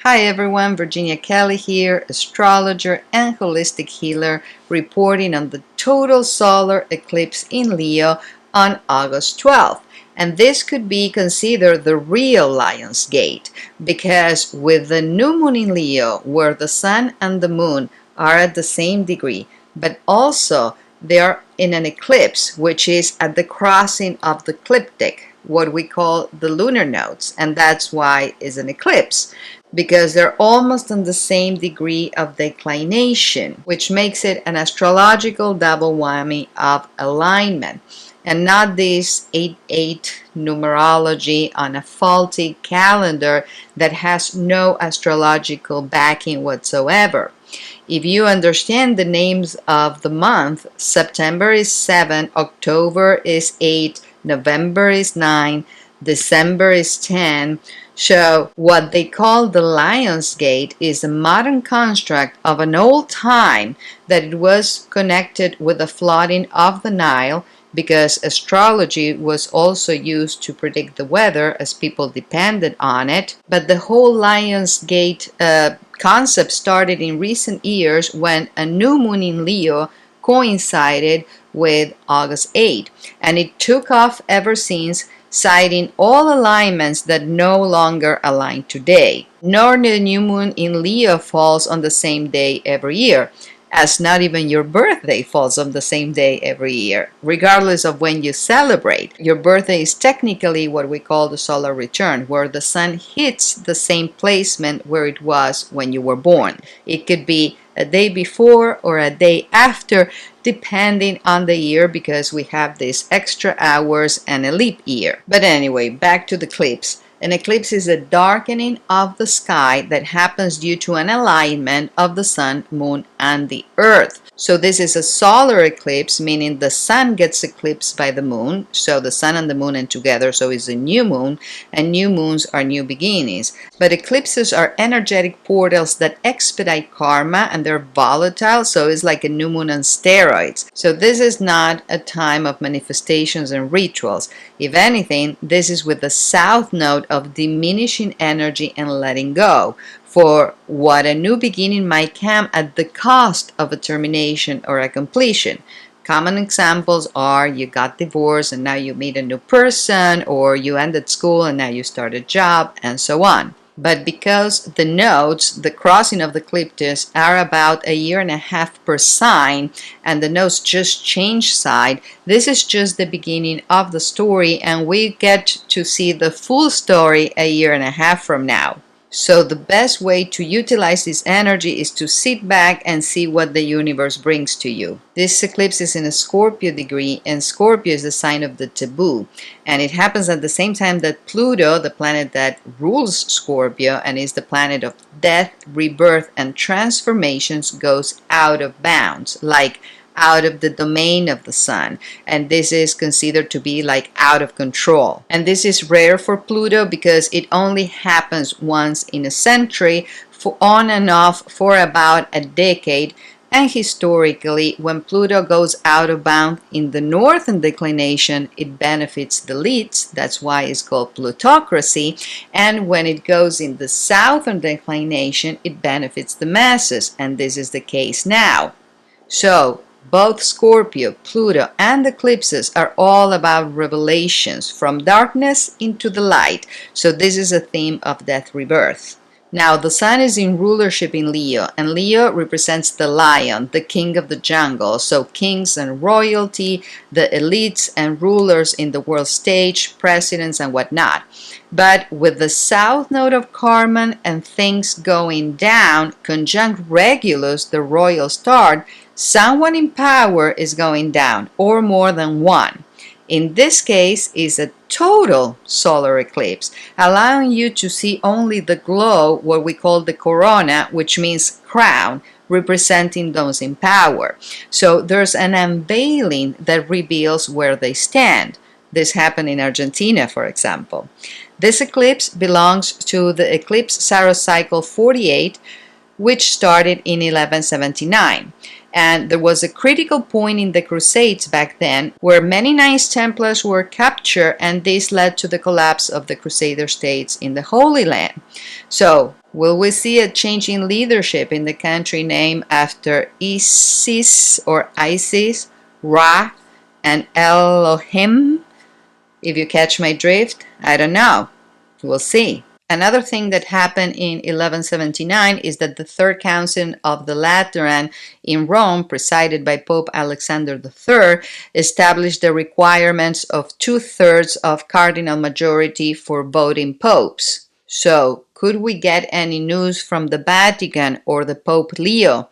Hi everyone, Virginia Kelly here, astrologer and holistic healer, reporting on the total solar eclipse in Leo on August 12th. And this could be considered the real Lion's Gate because with the new moon in Leo, where the sun and the moon are at the same degree, but also they are in an eclipse, which is at the crossing of the ecliptic, what we call the lunar nodes, and that's why it's an eclipse because they're almost on the same degree of declination, which makes it an astrological double whammy of alignment, and not this 8-8 numerology on a faulty calendar that has no astrological backing whatsoever. If you understand the names of the month, September is 7, October is 8, November is 9, December is 10. So what they call the Lion's Gate is a modern construct of an old time that it was connected with the flooding of the Nile, because astrology was also used to predict the weather as people depended on it. But the whole Lion's Gate concept started in recent years when a new moon in Leo coincided with August 8, and it took off ever since, citing all alignments that no longer align today. Nor the new moon in Leo falls on the same day every year, as not even your birthday falls on the same day every year, regardless of when you celebrate. Your birthday is technically what we call the solar return, where the sun hits the same placement where it was when you were born. It could be a day before or a day after, depending on the year, because we have these extra hours and a leap year. But anyway, back to the eclipse. An eclipse is a darkening of the sky that happens due to an alignment of the sun, moon, and the earth. So this is a solar eclipse, meaning the sun gets eclipsed by the moon. So the sun and the moon and together, so it's a new moon, and new moons are new beginnings. But eclipses are energetic portals that expedite karma, and they're volatile, so it's like a new moon on steroids. So this is not a time of manifestations and rituals. If anything, this is with the south node of diminishing energy and letting go, for what a new beginning might come at the cost of a termination or a completion. Common examples are you got divorced and now you meet a new person, or you ended school and now you start a job, and so on. But because the nodes, the crossing of the eclipses, are about a year and a half per sign, and the nodes just change side, this is just the beginning of the story, and we get to see the full story a year and a half from now. So the best way to utilize this energy is to sit back and see what the universe brings to you. This eclipse is in a Scorpio degree, and Scorpio is the sign of the taboo. And it happens at the same time that Pluto, the planet that rules Scorpio and is the planet of death, rebirth, and transformations, goes out of bounds, like out of the domain of the sun, and this is considered to be like out of control. And this is rare for Pluto because it only happens once in a century, on and off for about a decade. And historically, when Pluto goes out of bounds in the northern declination, it benefits the elites. That's why it's called plutocracy. And when it goes in the southern declination, it benefits the masses, and this is the case now. So both Scorpio, Pluto, and eclipses are all about revelations, from darkness into the light. So this is a theme of death rebirth. Now the sun is in rulership in Leo, and Leo represents the lion, the king of the jungle. So kings and royalty, the elites and rulers in the world stage, presidents and whatnot. But with the south node of Karman and things going down, conjunct Regulus, the royal star, someone in power is going down, or more than one. In this case, is a total solar eclipse, allowing you to see only the glow, what we call the corona, which means crown, representing those in power. So there's an unveiling that reveals where they stand. This happened in Argentina, for example. This eclipse belongs to the eclipse Saros cycle 48, which started in 1179. And there was a critical point in the Crusades back then where many Knights Templars were captured, and this led to the collapse of the Crusader states in the Holy Land. So, will we see a change in leadership in the country named after Isis, Ra, and Elohim? If you catch my drift, I don't know. We'll see. Another thing that happened in 1179 is that the Third Council of the Lateran in Rome, presided by Pope Alexander III, established the requirements of 2/3 of cardinal majority for voting popes. So, could we get any news from the Vatican or the Pope Leo?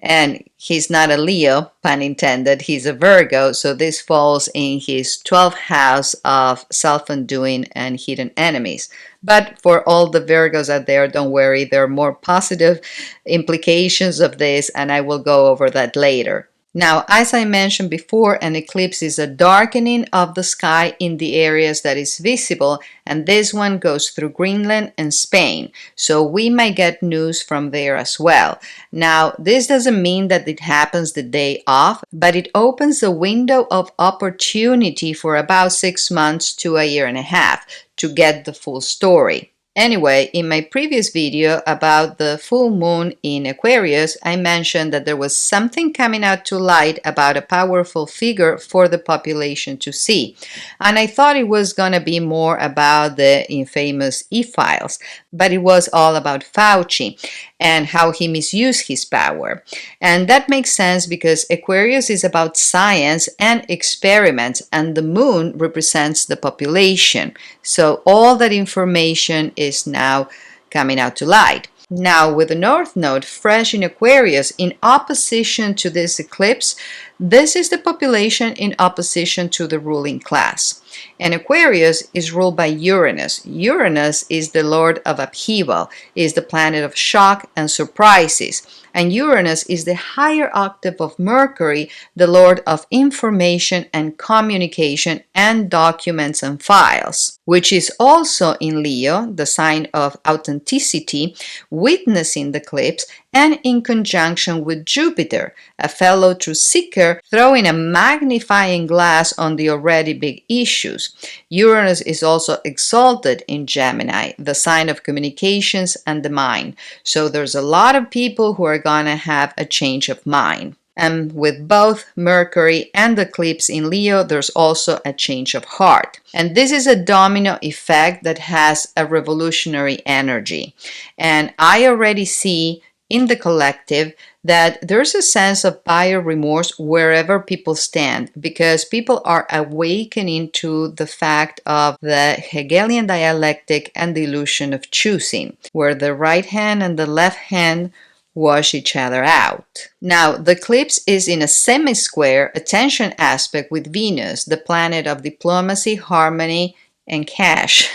And he's not a Leo, pun intended, he's a Virgo, so this falls in his 12th house of self-undoing and hidden enemies. But for all the Virgos out there, don't worry, there are more positive implications of this, and I will go over that later. Now, as I mentioned before, an eclipse is a darkening of the sky in the areas that is visible, and this one goes through Greenland and Spain, so we might get news from there as well. Now, this doesn't mean that it happens the day off, but it opens a window of opportunity for about 6 months to a year and a half to get the full story. Anyway, in my previous video about the full moon in Aquarius, I mentioned that there was something coming out to light about a powerful figure for the population to see. And I thought it was going to be more about the infamous E-files, but it was all about Fauci and how he misused his power. And that makes sense because Aquarius is about science and experiments, and the moon represents the population. So all that information is now coming out to light. Now, with the North Node fresh in Aquarius in opposition to this eclipse, this is the population in opposition to the ruling class. And Aquarius is ruled by Uranus. Uranus is the lord of upheaval, is the planet of shock and surprises. And Uranus is the higher octave of Mercury, the lord of information and communication and documents and files, which is also in Leo, the sign of authenticity, witnessing the eclipse, and in conjunction with Jupiter, a fellow truth seeker, throwing a magnifying glass on the already big issues. Uranus is also exalted in Gemini, the sign of communications and the mind. So there's a lot of people who are going to have a change of mind. And with both Mercury and the eclipse in Leo, there's also a change of heart. And this is a domino effect that has a revolutionary energy. And I already see in the collective that there's a sense of buyer remorse wherever people stand, because people are awakening to the fact of the Hegelian dialectic and the illusion of choosing, where the right hand and the left hand wash each other out. Now, the eclipse is in a semi-square attention aspect with Venus, the planet of diplomacy, harmony, and cash,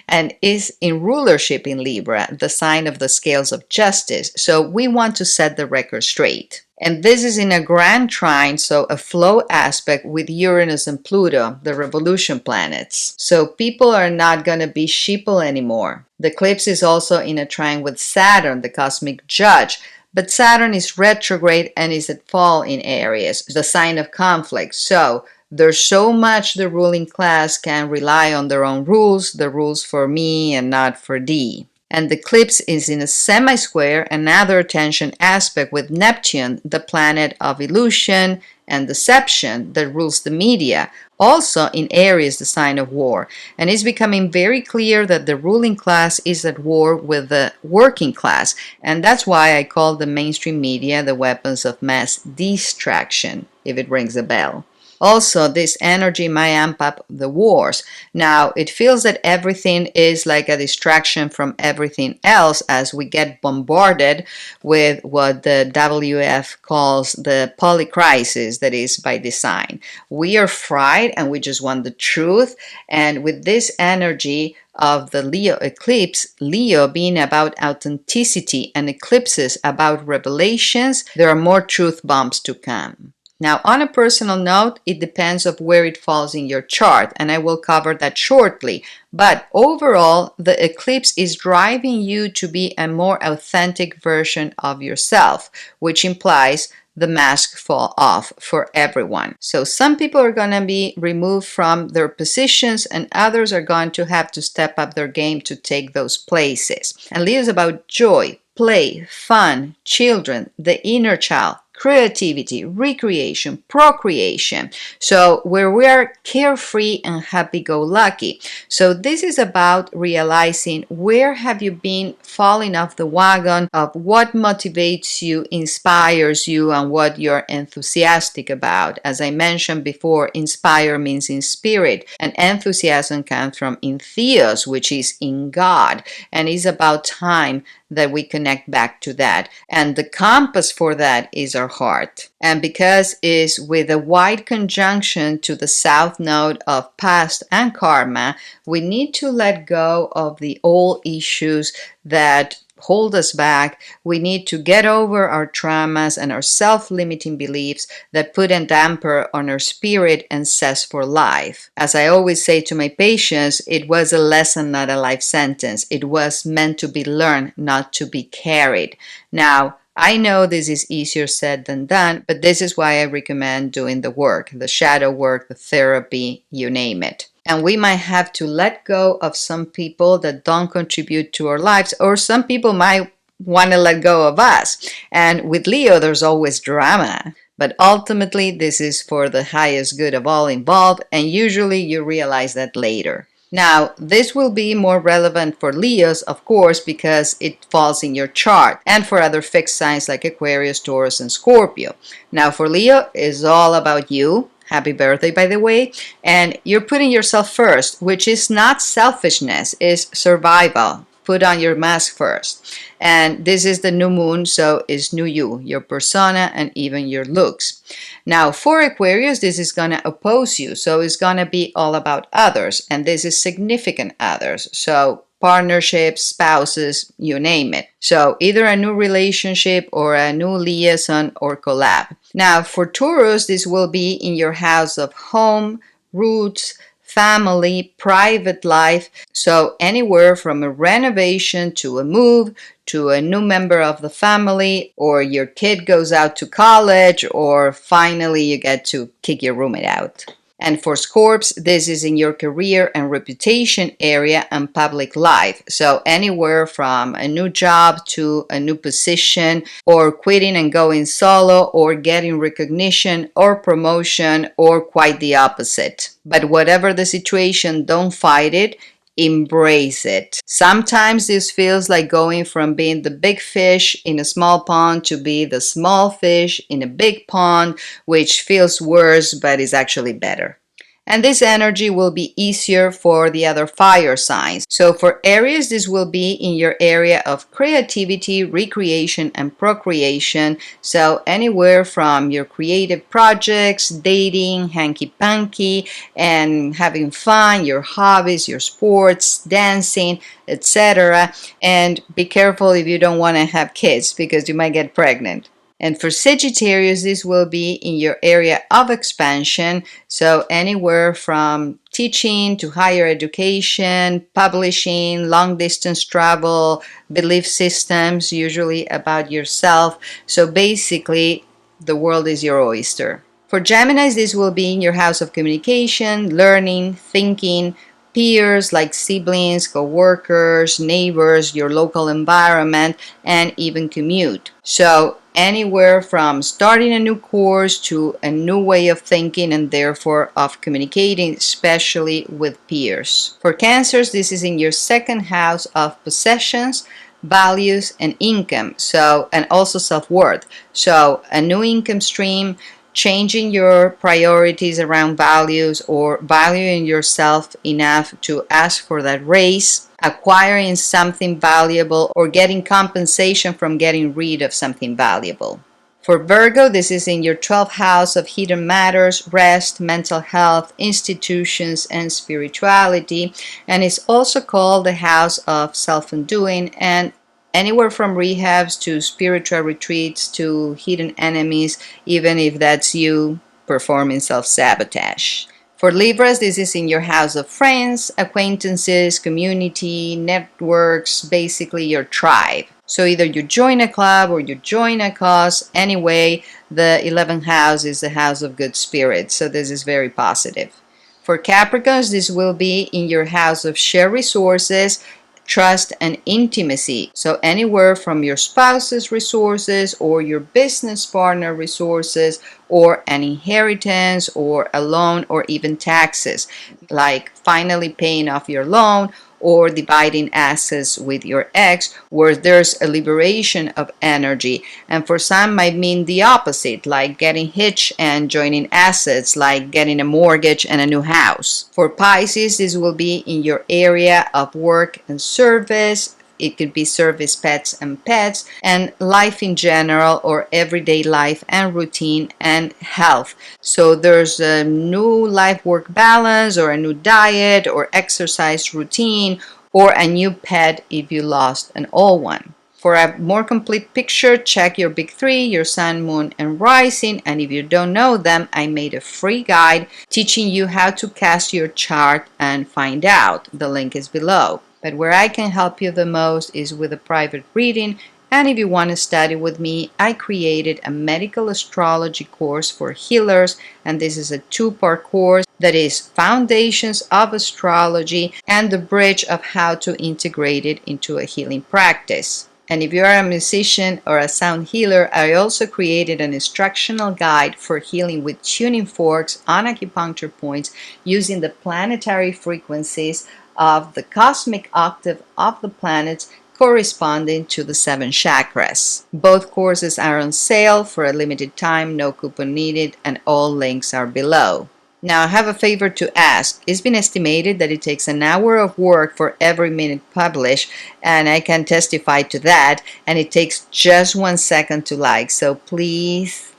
and is in rulership in Libra, the sign of the scales of justice. So we want to set the record straight. And this is in a grand trine, so a flow aspect with Uranus and Pluto, the revolution planets. So people are not going to be sheeple anymore. The eclipse is also in a trine with Saturn, the cosmic judge, but Saturn is retrograde and is at fall in Aries, the sign of conflict. So there's so much the ruling class can rely on their own rules, the rules for me and not for thee. And the eclipse is in a semi-square, another tension aspect with Neptune, the planet of illusion and deception that rules the media, also in Aries, the sign of war. And it's becoming very clear that the ruling class is at war with the working class. And that's why I call the mainstream media the weapons of mass distraction, if it rings a bell. Also, this energy might amp up the wars. Now, it feels that everything is like a distraction from everything else as we get bombarded with what the WF calls the polycrisis, that is by design. We are fried and we just want the truth. And with this energy of the Leo eclipse, Leo being about authenticity and eclipses about revelations, there are more truth bombs to come. Now, on a personal note, it depends on where it falls in your chart, and I will cover that shortly. But overall, the eclipse is driving you to be a more authentic version of yourself, which implies the mask fall off for everyone. So some people are going to be removed from their positions and others are going to have to step up their game to take those places. And Leo is about joy, play, fun, children, the inner child, creativity, recreation, procreation. So where we are carefree and happy-go-lucky. So this is about realizing where have you been falling off the wagon of what motivates you, inspires you, and what you're enthusiastic about. As I mentioned before, inspire means in spirit, and enthusiasm comes from in theos, which is in God, and it's about time that we connect back to that. And the compass for that is our heart. And because it's with a wide conjunction to the south node of past and karma, we need to let go of the old issues that hold us back. We need to get over our traumas and our self-limiting beliefs that put a damper on our spirit and zest for life. As I always say to my patients, it was a lesson, not a life sentence. It was meant to be learned, not to be carried. Now, I know this is easier said than done, but this is why I recommend doing the work, the shadow work, the therapy, you name it. And we might have to let go of some people that don't contribute to our lives, or some people might want to let go of us. And with Leo, there's always drama. But ultimately, this is for the highest good of all involved, and usually you realize that later. Now, this will be more relevant for Leos, of course, because it falls in your chart, and for other fixed signs like Aquarius, Taurus, and Scorpio. Now, for Leo, it's all about you. Happy birthday, by the way. And you're putting yourself first, which is not selfishness, it's survival. Put on your mask first. And this is the new moon, so it's new you, your persona, and even your looks. Now, for Aquarius, this is going to oppose you, so it's going to be all about others, and this is significant others. So partnerships, spouses, you name it. So either a new relationship or a new liaison or collab. Now for Taurus, this will be in your house of home, roots, family, private life. So anywhere from a renovation to a move, to a new member of the family, or your kid goes out to college, or finally you get to kick your roommate out. And for Scorps, this is in your career and reputation area and public life. So anywhere from a new job to a new position, or quitting and going solo, or getting recognition or promotion, or quite the opposite. But whatever the situation, don't fight it. Embrace it. Sometimes this feels like going from being the big fish in a small pond to be the small fish in a big pond, which feels worse but is actually better. And this energy will be easier for the other fire signs. So for Aries, this will be in your area of creativity, recreation, and procreation. So anywhere from your creative projects, dating, hanky-panky, and having fun, your hobbies, your sports, dancing, etc. And be careful if you don't want to have kids because you might get pregnant. And for Sagittarius, this will be in your area of expansion. So anywhere from teaching to higher education, publishing, long distance travel, belief systems, usually about yourself. So basically, the world is your oyster. For Geminis, this will be in your house of communication, learning, thinking, peers like siblings, co-workers, neighbors, your local environment, and even commute. So anywhere from starting a new course to a new way of thinking and therefore of communicating, especially with peers. For Cancers, this is in your second house of possessions, values, and income. So, and also self-worth. So a new income stream, changing your priorities around values, or valuing yourself enough to ask for that raise, acquiring something valuable, or getting compensation from getting rid of something valuable. For Virgo, this is in your 12th house of hidden matters, rest, mental health, institutions, and spirituality, and it's also called the house of self-undoing, and anywhere from rehabs to spiritual retreats to hidden enemies, even if that's you performing self-sabotage. For Libras, this is in your house of friends, acquaintances, community, networks, basically your tribe. So either you join a club or you join a cause. Anyway, the 11th house is the house of good spirits, so this is very positive. For Capricorns, this will be in your house of shared resources, trust, and intimacy. So anywhere from your spouse's resources or your business partner resources or an inheritance or a loan or even taxes, like finally paying off your loan or dividing assets with your ex, where there's a liberation of energy. And for some might mean the opposite, like getting hitched and joining assets, like getting a mortgage and a new house. For Pisces, this will be in your area of work and service. It could be service, pets, and life in general, or everyday life and routine and health. So there's a new life-work balance, or a new diet or exercise routine, or a new pet if you lost an old one. For a more complete picture, check your big three, your sun, moon, and rising. And if you don't know them, I made a free guide teaching you how to cast your chart and find out. The link is below. But where I can help you the most is with a private reading. And if you want to study with me, I created a medical astrology course for healers. And this is a 2-part course that is Foundations of Astrology and the bridge of how to integrate it into a healing practice. And if you are a musician or a sound healer, I also created an instructional guide for healing with tuning forks on acupuncture points using the planetary frequencies of the cosmic octave of the planets corresponding to the 7 chakras. Both courses are on sale for a limited time, no coupon needed, and all links are below. Now, I have a favor to ask. It's been estimated that it takes an hour of work for every minute published, and I can testify to that, and it takes just 1 second to like, so please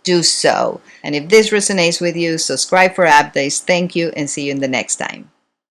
do so. And if this resonates with you, subscribe for updates. Thank you, and see you in the next time.